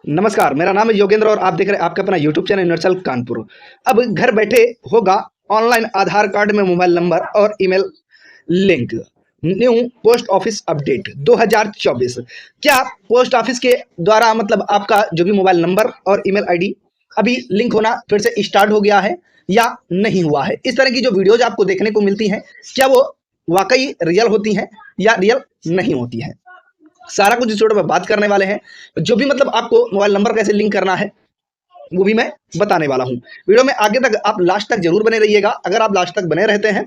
नमस्कार, मेरा नाम है योगेंद्र और आप देख रहे हैं आपका अपना यूट्यूब चैनल यूनिवर्सल कानपुर। अब घर बैठे होगा ऑनलाइन आधार कार्ड में मोबाइल नंबर और email link. New post office update 2024। क्या पोस्ट ऑफिस के द्वारा मतलब आपका जो भी मोबाइल नंबर और ईमेल आईडी अभी लिंक होना फिर से स्टार्ट हो गया है या नहीं हुआ है? इस तरह की जो वीडियोज आपको देखने को मिलती हैं, क्या वो वाकई रियल होती हैं या रियल नहीं होती हैं? सारा कुछ इस वीडियो में बात करने वाले हैं। जो भी मतलब आपको मोबाइल नंबर कैसे लिंक करना है वो भी मैं बताने वाला हूं। वीडियो में आगे तक आप लास्ट तक जरूर बने रहिएगा। अगर आप लास्ट तक बने रहते हैं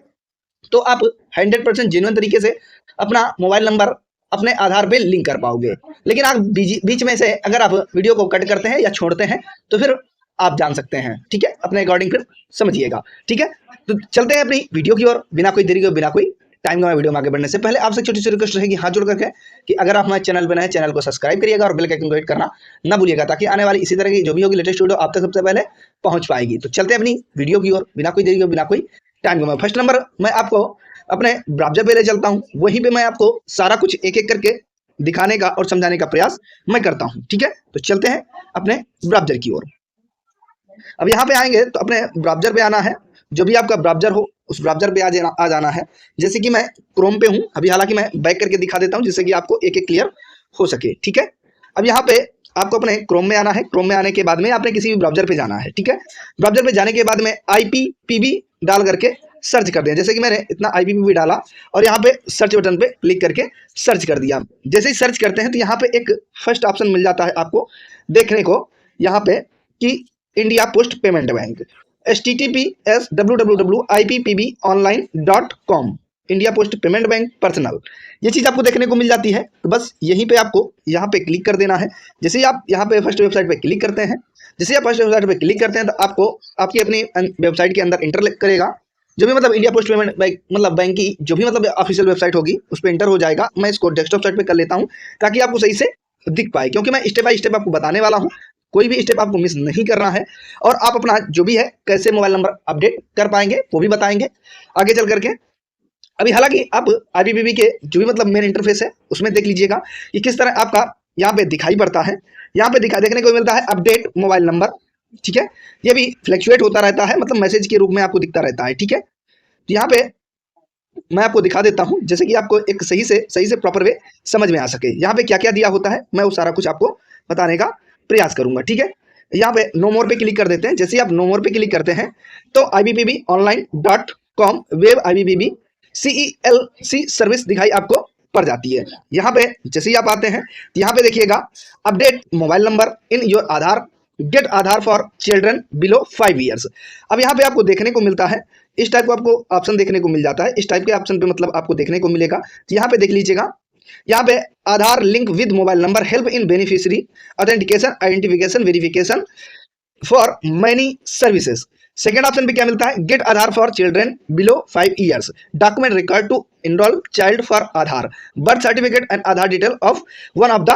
तो आप 100% जेन्युइन तरीके से अपना मोबाइल नंबर अपने आधार पे लिंक कर पाओगे। लेकिन आप बीच में से अगर आप वीडियो को कट करते हैं या छोड़ते हैं तो फिर आप जान सकते हैं, ठीक है, अपने अकॉर्डिंग फिर समझिएगा, ठीक है। तो चलते हैं अपनी वीडियो की ओर बिना कोई देरी के, बिना कोई टाइम का। वीडियो में आगे बढ़ने से पहले आपसे छोटी सी रिक्वेस्ट रहेगी हाथ जोड़ करके कि अगर आप हमारे चैनल पर नए हैं चैनल को सब्सक्राइब करिएगा और बेल के आइकन को हिट करना ना भूलिएगा, ताकि आने वाली इसी तरह की जो भी होगी लेटेस्ट वीडियो आप तक सबसे पहले पहुंच पाएगी। तो चलते हैं अपनी वीडियो की ओर बिना कोई देरी के, बिना कोई टाइम का। फर्स्ट नंबर मैं आपको अपने ब्राउज़र पे ले चलता हूँ, वहीं पे मैं आपको सारा कुछ एक एक करके दिखाने का और समझाने का प्रयास मैं करता हूँ, ठीक है। तो चलते हैं अपने ब्राउज़र की ओर। अब यहाँ पे आएंगे तो अपने ब्राउज़र पे आना है। जो भी आपका ब्राउज़र हो उस ब्राउज़र पे आ जाना है। जैसे कि मैं क्रोम पे हूँ अभी, हालांकि मैं बैक करके दिखा देता हूँ जिससे कि आपको एक एक क्लियर हो सके, ठीक है। अब यहाँ पे आपको अपने क्रोम में आना है। क्रोम में आने के बाद में आपने किसी भी ब्राउज़र पे जाना है, ठीक है। ब्राउज़र पे जाने के बाद में IPPB डाल करके सर्च कर दिया। जैसे कि मैंने इतना IPPB डाला और यहाँ पे सर्च बटन पे क्लिक करके सर्च कर दिया। जैसे ही सर्च करते हैं तो यहाँ पे एक फर्स्ट ऑप्शन मिल जाता है आपको देखने को यहाँ पे कि India post payment bank, https://ippbonline.com, India post payment bank personal, ये चीज़ आपको देखने को मिल जाती है। तो बस यहीं पे आपको यहाँ पे क्लिक कर देना है। जैसे ही आप यहाँ पे फर्स्ट वेबसाइट पे क्लिक करते हैं, जैसे आप फर्स्ट वेबसाइट पे क्लिक करते हैं तो आपको आपकी अपनी वेबसाइट के अंदर इंटर करेगा। जो भी मतलब इंडिया पोस्ट पेमेंट बैंक मतलब बैंक की जो भी मतलब ऑफिशियल वेबसाइट होगी उस पर इंटर हो जाएगा। मैं इसको डेस्कटॉप साइट पे कर लेता हूँ ताकि आपको सही से दिख पाए, क्योंकि मैं स्टेप बाय स्टेप आपको बताने वाला हूँ। कोई भी स्टेप आपको मिस नहीं करना है और आप अपना जो भी है कैसे मोबाइल नंबर अपडेट कर पाएंगे वो भी बताएंगे आगे चल करके। अभी हालांकि आप IPPB के जो भी मतलब मेन इंटरफेस है उसमें देख लीजिएगा कि किस तरह आपका यहाँ पे दिखाई पड़ता है। यहाँ पे देखने को मिलता है अपडेट मोबाइल नंबर, ठीक है। ये भी फ्लैक्चुएट होता रहता है, मतलब मैसेज के रूप में आपको दिखता रहता है, ठीक है। तो यहाँ पे मैं आपको दिखा देता हूँ जैसे कि आपको एक सही से प्रॉपर वे समझ में आ सके। यहाँ पे क्या क्या दिया होता है मैं वो सारा कुछ आपको बताने का प्रयास करूंगा, ठीक है। यहाँ पे नो मोर पे क्लिक कर देते हैं। जैसे ही आप नो मोर पे क्लिक करते हैं तो IPPBonline.com web IPPB CELC service दिखाई आपको पड़ जाती है। यहाँ पे जैसे ही आप आते हैं यहाँ पे देखिएगा update mobile number in your Aadhaar, get Aadhaar for children below 5 years. अब यहाँ पे आपको देखने को मिलता है इस टाइप को आपको ऑप्शन देखने को मिल जाता है। इस टाइप के ऑप्शन पे मतलब आपको देखने को मिलेगा। तो यहाँ पे देख लीजिएगा, यहाँ पे Aadhaar link with mobile number, help in beneficiary authentication, identification, verification for many services. Second option पे क्या मिलता है, get Aadhaar for children below 5 years, document required to enrol child for Aadhaar, birth certificate and Aadhaar detail of one of the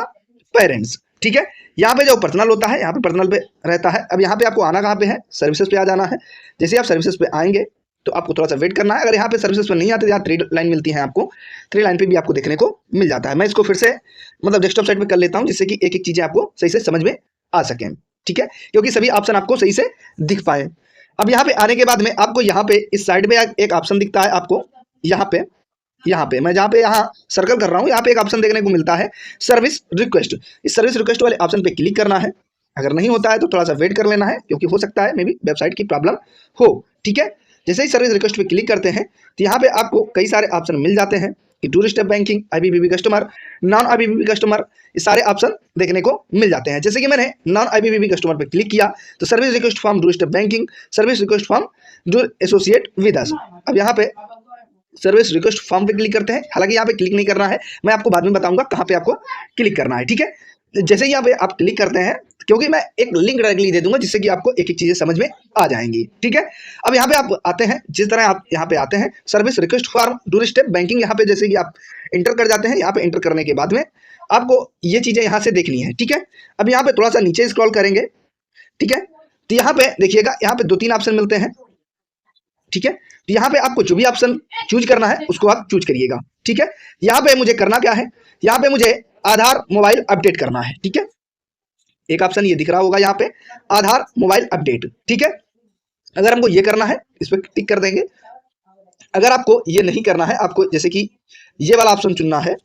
parents, ठीक है। यहाँ पे जो personal होता है यहाँ पे पर्सनल पे रहता है। अब यहाँ पे आपको आना कहाँ पे है, सर्विसेज पे आ जाना है। जैसे आप सर्विसेज पे आएंगे तो आपको थोड़ा सा वेट करना है। अगर यहाँ पे सर्विसेज पे नहीं आते, यहाँ 3 लाइन मिलती है आपको, 3 लाइन पे भी आपको देखने को मिल जाता है। मैं इसको फिर से मतलब डेस्कटॉप साइड पे कर लेता हूँ जिससे कि एक एक चीजें आपको सही से समझ में आ सकें, ठीक है, क्योंकि सभी ऑप्शन आपको सही से दिख पाए। अब यहाँ पे आने के बाद में आपको यहाँ पे इस साइड में एक ऑप्शन दिखता है आपको, यहाँ पे मैं जहाँ पे यहाँ सर्कल कर रहा हूँ यहाँ पे एक ऑप्शन देखने को मिलता है सर्विस रिक्वेस्ट। इस सर्विस रिक्वेस्ट वाले ऑप्शन पे क्लिक करना है। अगर नहीं होता है तो थोड़ा सा वेट कर लेना है, क्योंकि हो सकता है मे बी वेबसाइट की प्रॉब्लम हो, ठीक है। जैसे ही सर्विस रिक्वेस्ट पे क्लिक करते हैं तो यहाँ पे आपको कई सारे ऑप्शन मिल जाते हैं कि two step banking, IPPB customer, non IPPB customer, ये सारे ऑप्शन देखने को मिल जाते हैं। जैसे कि मैंने नॉन IPPB कस्टमर पे क्लिक किया तो service request from two step banking, service request from do associate with us. अब यहाँ पे सर्विस रिक्वेस्ट फॉर्म पे क्लिक करते हैं। हालांकि यहाँ पे क्लिक नहीं करना है, मैं आपको बाद में बताऊंगा कहाँ पे आपको क्लिक करना है, ठीक है। जैसे ही यहाँ पे आप क्लिक करते हैं, क्योंकि मैं एक लिंक डायरेक्टली दे दूंगा जिससे कि आपको एक एक चीजें समझ में आ जाएंगी, ठीक है। अब यहाँ पे आप आते हैं, जिस तरह आप यहाँ पे आते हैं service request for do step banking, यहाँ पे जैसे कि आप इंटर कर जाते हैं। यहाँ पे इंटर करने के बाद में आपको ये चीजें यहाँ से देखनी है, ठीक है। अब यहाँ पे थोड़ा सा नीचे स्क्रॉल करेंगे, ठीक है। तो यहाँ पे देखिएगा यहाँ पे 2-3 ऑप्शन मिलते हैं, ठीक है। तो यहाँ पे आपको जो भी ऑप्शन चूज करना है उसको आप चूज करिएगा, ठीक है। यहाँ पे मुझे करना क्या है, यहाँ पे मुझे आधार मोबाइल अपडेट करना है, ठीक है। एक ऑप्शन ये दिख रहा होगा यहाँ पे, आधार मोबाइल अपडेट। ठीक है, अगर हमको ये करना है इस पर टिक कर देंगे। अगर आपको ये नहीं करना है, आपको जैसे कि ये वाला ऑप्शन चुनना है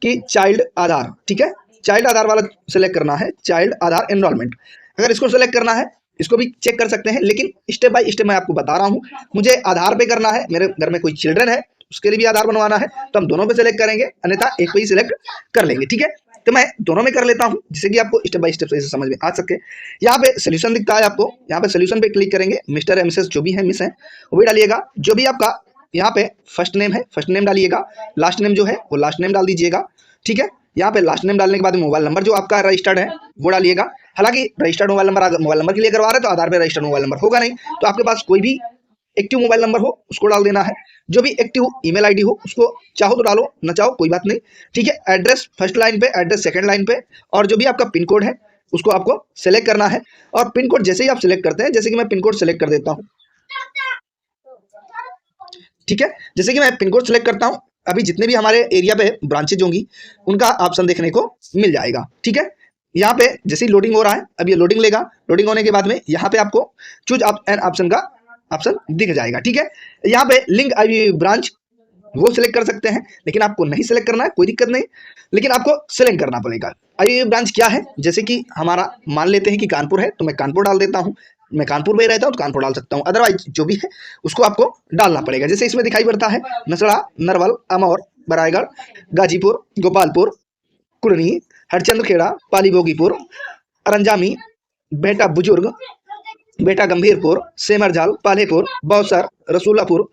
कि चाइल्ड आधार, ठीक है, चाइल्ड आधार वाला सेलेक्ट करना है, चाइल्ड आधार एनरोलमेंट। अगर इसको सेलेक्ट करना है, इसको भी चेक कर सकते हैं, लेकिन स्टेप बाय स्टेप मैं आपको बता रहा हूँ। मुझे आधार पे करना है, मेरे घर में कोई चिल्ड्रन है उसके लिए भी आधार बनवाना है, तो हम दोनों पे सेलेक्ट करेंगे, अन्यथा एक पे ही सिलेक्ट कर लेंगे। ठीक है, तो मैं दोनों में कर लेता हूँ जिससे कि आपको स्टेप बाय स्टेप से समझ में आ सके। यहाँ पे सोल्यूशन दिखता है आपको, यहाँ पे सोल्यूशन पे क्लिक करेंगे, मिस्टर या मिसेस जो भी है मिस है वो भी डालिएगा। जो भी आपका यहाँ पे फर्स्ट नेम है फर्स्ट नेम डालिएगा, लास्ट नेम जो है वो लास्ट नेम डाल दीजिएगा। ठीक है, यहाँ पे लास्ट नेम डालने के बाद मोबाइल नंबर जो आपका रजिस्टर्ड है वो डालिएगा। हालांकि रजिस्टर्ड मोबाइल नंबर के लिए करवा रहे हैं तो आधार पे रजिस्टर्ड मोबाइल नंबर होगा नहीं, तो आपके पास कोई भी एक्टिव मोबाइल नंबर हो उसको डाल देना है। जो भी एक्टिव ईमेल आईडी हो उसको चाहो तो डालो, ना चाहो कोई बात नहीं। ठीक है, एड्रेस फर्स्ट लाइन पे, एड्रेस सेकंड लाइन पे, और जो भी आपका पिन कोड है उसको आपको सेलेक्ट करना है। और पिन कोड जैसे ही आप सिलेक्ट करते हैं, जैसे कि मैं पिन कोड सेलेक्ट कर देता हूँ। ठीक है, जैसे कि मैं पिन कोड सेलेक्ट करता हूँ, अभी जितने भी हमारे एरिया पे ब्रांचेज होंगी उनका ऑप्शन देखने को मिल जाएगा। ठीक है, यहाँ पे जैसे ही लोडिंग हो रहा है, अब ये लोडिंग लेगा, लोडिंग होने के बाद में यहाँ पे आपको चूज एन ऑप्शन का ऑप्शन दिख जाएगा। ठीक है, यहाँ पे लिंक आई ब्रांच वो सिलेक्ट कर सकते हैं, लेकिन आपको नहीं सिलेक्ट करना है, कोई दिक्कत नहीं, लेकिन आपको सिलेक्ट करना पड़ेगा। आई ब्रांच क्या है, जैसे कि हमारा मान लेते हैं कि कानपुर है, तो मैं कानपुर डाल देता हूँ, मैं कानपुर में रहता हूँ तो कानपुर डाल सकता हूँ, अदरवाइज जो भी है उसको आपको डालना पड़ेगा। जैसे इसमें दिखाई पड़ता है नसड़ा, नरवल, अमौर, बराईगढ़, गाजीपुर, गोपालपुर, कुड़नी, हरचंद्रखेड़ा, पालीभोगीपुर, अरंजामी, बेटा बुजुर्ग, बेटा गंभीरपुर, सेमरजाल, पालेपुर, बौसर, रसूलापुर,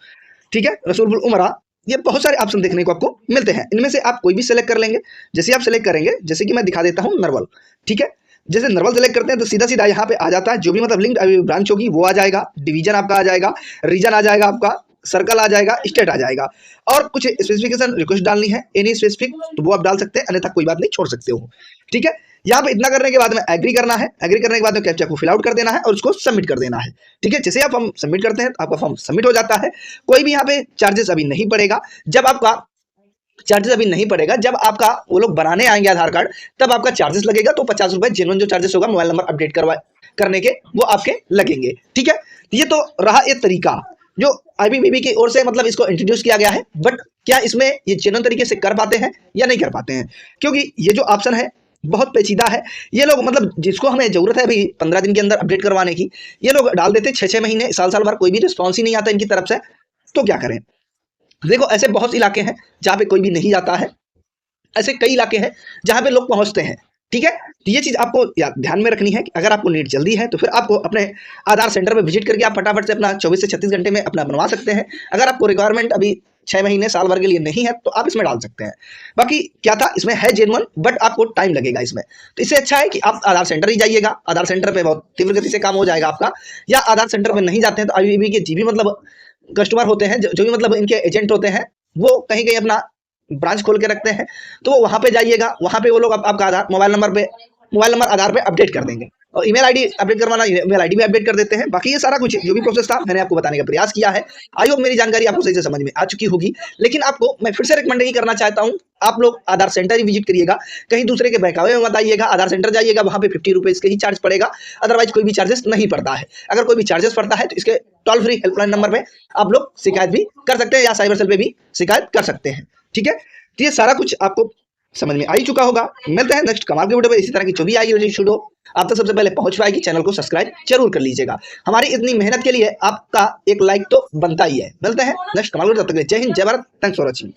ठीक है, रसूलपुर उमरा। ये बहुत सारे ऑप्शन देखने को आपको मिलते हैं, इनमें से आप कोई भी सेलेक्ट कर लेंगे। जैसे आप सेलेक्ट करेंगे, जैसे कि मैं दिखा देता हूँ नरवल। ठीक है, जैसे नरवल सेलेक्ट करते हैं तो सीधा सीधा यहाँ पे आ जाता है, जो भी मतलब लिंक ब्रांच होगी वो आ जाएगा, डिवीजन आपका आ जाएगा, रीजन आ जाएगा, आपका सर्कल आ जाएगा, स्टेट आ जाएगा, और कुछ स्पेसिफिकेशन रिक्वेस्ट डालनी है एनी स्पेसिफिक तो वो आप डाल सकते हैं, अन्यथा कोई बात नहीं, छोड़ सकते हो। ठीक है, यहाँ पे इतना करने के बाद में एग्री करना है, एग्री करने के बाद में कैप्चा को फिल आउट कर देना है और उसको सबमिट कर देना है। ठीक है, जैसे आप हम सबमिट करते हैं तो आपका फॉर्म सबमिट हो जाता है। कोई भी यहाँ पे चार्जेस अभी नहीं पड़ेगा, जब आपका चार्जेस अभी नहीं पड़ेगा, जब आपका वो लोग बनाने आएंगे आधार कार्ड तब आपका चार्जेस लगेगा, तो 50 रुपए जेन्युइन जो चार्जेस होगा मोबाइल नंबर अपडेट करने के वो आपके लगेंगे। ठीक है, ये तो रहा एक तरीका जो आईबीपीबी की ओर से मतलब इसको इंट्रोड्यूस किया गया है, बट क्या इसमें ये जेन्युइन तरीके से कर पाते हैं या नहीं कर पाते हैं, क्योंकि ये जो ऑप्शन है बहुत पेचीदा है। ये लोग मतलब जिसको हमें जरूरत है अभी 15 दिन के अंदर अपडेट करवाने की, ये लोग डाल देते 6-6 महीने, साल भर, कोई भी रिस्पॉन्स ही नहीं आता इनकी तरफ से। तो क्या करें, देखो ऐसे बहुत इलाके हैं जहाँ पे कोई भी नहीं जाता है, ऐसे कई इलाके हैं जहाँ पे लोग पहुँचते हैं। ठीक है, तो ये चीज़ आपको ध्यान में रखनी है कि अगर आपको नीट जल्दी है तो फिर आपको अपने आधार सेंटर में विजिट करके आप फटाफट से अपना 24 से 36 घंटे में अपना बनवा सकते हैं। अगर आपको रिक्वायरमेंट अभी 6 महीने साल भर के लिए नहीं है तो आप इसमें डाल सकते हैं। बाकी क्या था, इसमें है जेन्युइन, बट आपको टाइम लगेगा इसमें, तो इससे अच्छा है कि आप आधार सेंटर ही जाइएगा, आधार सेंटर पे बहुत तीव्र गति से काम हो जाएगा आपका। या आधार सेंटर में नहीं जाते हैं तो आईबीपीबी के जी भी मतलब कस्टमर होते हैं, जो भी मतलब इनके एजेंट होते हैं, वो कहीं कहीं अपना ब्रांच खोल के रखते हैं, तो वो वहाँ पे जाइएगा, वहाँ पे वो लोग आपका आधार मोबाइल नंबर आधार पे अपडेट कर देंगे, और ईमेल आईडी अपडेट करवाना, ईमेल आईडी भी अपडेट कर देते हैं। बाकी ये सारा कुछ जो भी प्रोसेस था मैंने आपको बताने का प्रयास किया है। आई होप मेरी जानकारी आपको सही से समझ में आ चुकी होगी, लेकिन आपको मैं फिर से रिकमेंड नहीं करना चाहता हूँ, आप लोग आधार सेंटर ही विजिट करिएगा, कहीं दूसरे के बहकावे में मत आइएगा। आधार सेंटर जाइएगा, वहाँ पे 50 रुपीज़ के ही चार्ज पड़ेगा, अदरवाइज कोई भी चार्जेस नहीं पड़ता है। अगर कोई भी चार्जेस पड़ता है तो इसके टोल फ्री हेल्पलाइन नंबर पे आप लोग शिकायत भी कर सकते हैं, या साइबर सेल पे भी शिकायत कर सकते हैं। ठीक है, तो ये सारा कुछ आपको समझ में आ ही चुका होगा। मिलते हैं नेक्स्ट कमाल के वीडियो पे, इसी तरह की जो भी आएगी वीडियो आप तक सबसे पहले पहुंच पाएगी। चैनल को सब्सक्राइब जरूर कर लीजिएगा, हमारी इतनी मेहनत के लिए आपका एक लाइक तो बनता ही है। मिलते हैं नेक्स्ट कमाल वीडियो, तब तक के लिए जय हिंद, जय भारत, थैंक्स फॉर वॉचिंग।